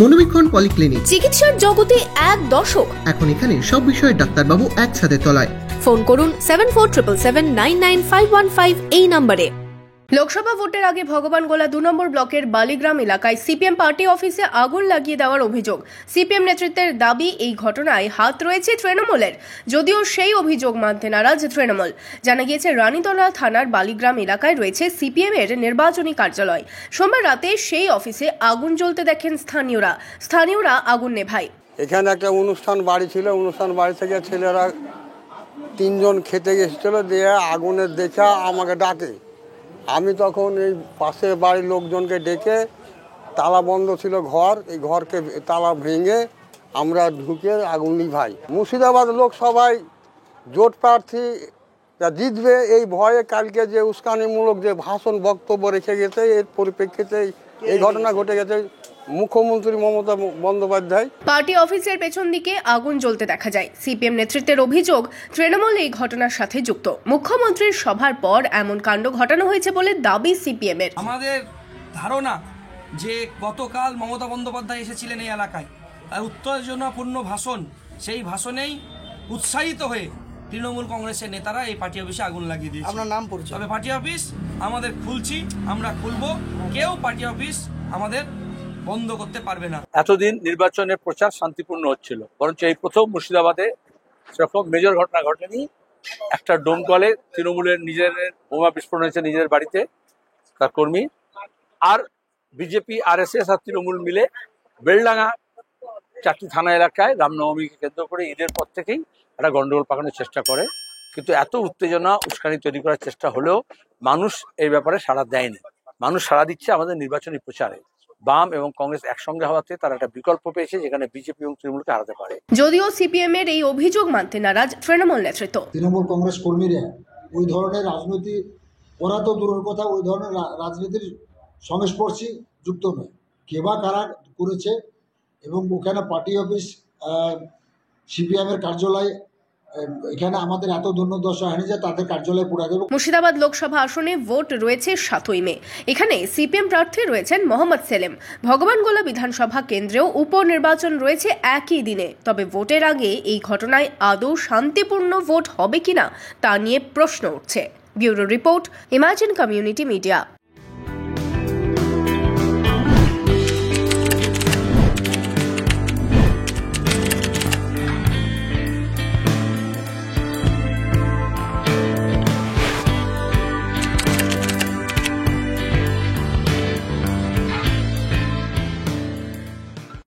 মনোবীক্ষণ polyclinic, চিকিৎসার জগতে এক দশক। এখন এখানে সব বিষয়ে ডাক্তারবাবু একসাথে তলায়। ফোন করুন 7477999515 এই নম্বরে। লোকসভা ভোটের আগে ভগবানগোলা 2 নম্বর ব্লকের বালিগ্রাম এলাকায় সিপিএম পার্টি অফিসে আগুন লাগিয়ে দেওয়ার অভিযোগ। সিপিএম নেতৃত্বের দাবি, এই ঘটনায় হাত রয়েছে তৃণমূলের, যদিও সেই অভিযোগ মানতে নারাজ তৃণমূল। জানা গিয়েছে, রানীতলা থানার বালিগ্রাম এলাকায় রয়েছে সিপিএম এর নির্বাচনী কার্যালয়। সোমবার রাতে সেই অফিসে আগুন জ্বলতে দেখেন স্থানীয়রা আগুন নেভায়। এখানে একটা অনুষ্ঠান বাড়ি ছিল, অনুষ্ঠান বাড়ি থেকে ছেলেরা 3 জন খেতে গেছিল, দিয়ে আগুনের দেখে আমাকে ডাকে। আমি তখন এই পাশের বাড়ির লোকজনকে ডেকে, তালা বন্ধ ছিল ঘর, এই ঘরকে তালা ভেঙে আমরা ঢুকে আগুন নিভাই। মুর্শিদাবাদ লোকসভায় জোট প্রার্থী জিতবে এই ভয়ে কালকে যে উস্কানিমূলক যে ভাষণ বক্তব্য রেখে গেছে, এর পরিপ্রেক্ষিতে এই ঘটনা ঘটে গেছে। মুখ্যমন্ত্রী মমতা বন্দ্যোপাধ্যায় পার্টি অফিসের পেছন দিকে আগুন জ্বলতে দেখা যায়। সিপিএম নেতৃত্বের অভিযোগ, তৃণমূল এই ঘটনার সাথে যুক্ত। মুখ্যমন্ত্রীর সভার পর এমন কাণ্ড ঘটানো হয়েছে বলে দাবি সিপিএম এর। আমাদের ধারণা যে গতকাল মমতা বন্দ্যোপাধ্যায় এসেছিলেন এই এলাকায়, তার উত্তেজনাপূর্ণ ভাষণ, সেই ভাষণেই উৎসাহিত হয়ে তৃণমূল কংগ্রেসের নেতারা এই পার্টি অফিসে আগুন লাগিয়ে দিয়েছে। আপনার নাম পরিচয়? তবে পার্টি অফিস আমাদের খুলছি, আমরা খুলবো, কেউ পার্টি অফিস আমাদের বন্ধ করতে পারবে না। এতদিন নির্বাচনের প্রচার শান্তিপূর্ণ হচ্ছিল, বরঞ্চ এই প্রথম মুর্শিদাবাদে সেরকম মেজর ঘটনা ঘটেনি। একটা ডোমকলে তৃণমূলের নিজের বোমা বিস্ফোরণ হয়েছে নিজের বাড়িতে, তার কর্মী। আর বিজেপি, আরএসএস আর তৃণমূল মিলে বেলডাঙ্গা 4টি থানা এলাকায় রামনবমীকে কেন্দ্র করে ঈদের পর থেকেই একটা গন্ডগোল পাকানোর চেষ্টা করে। কিন্তু এত উত্তেজনা, উস্কানি তৈরি করার চেষ্টা হলেও মানুষ এই ব্যাপারে সাড়া দেয়নি। মানুষ সাড়া দিচ্ছে আমাদের নির্বাচনী প্রচারে। বাম এবং কংগ্রেস একসঙ্গে হওয়াতে তারা একটা বিকল্প পেয়েছে যেখানে বিজেপি এবং তৃণমূলকে হারাতে পারে। যদিও সিপিএম এর এই অভিযোগ মানতে নারাজ তৃণমূল নেতৃত্ব। তৃণমূল কংগ্রেস কর্মীরা ওই ধরনের রাজনীতি করা তো দূরের কথা, ওই ধরনের রাজনীতির সংস্পর্শে যুক্ত নয়। কেবা কারা করেছে এবং ওখানে পার্টি অফিস, সিপিএম এর কার্যালয়, এখানে আমাদের এত দুর্দশা হয়নি যে তাদের কার্যালয় পুড়ে দেব। মুর্শিদাবাদ লোকসভা আসনে ভোট রয়েছে 7ই মে। এখানে সিপিএম প্রার্থী রয়েছেন মোহাম্মদ সেলিম। ভগবানগোলা বিধানসভা কেন্দ্রেও উপনির্বাচন রয়েছে একই দিনে। তবে ভোটের আগে এই ঘটনায় আদৌ শান্তিপূর্ণ ভোট হবে কিনা তা নিয়ে প্রশ্ন উঠছে। Bureau report, imagine community media.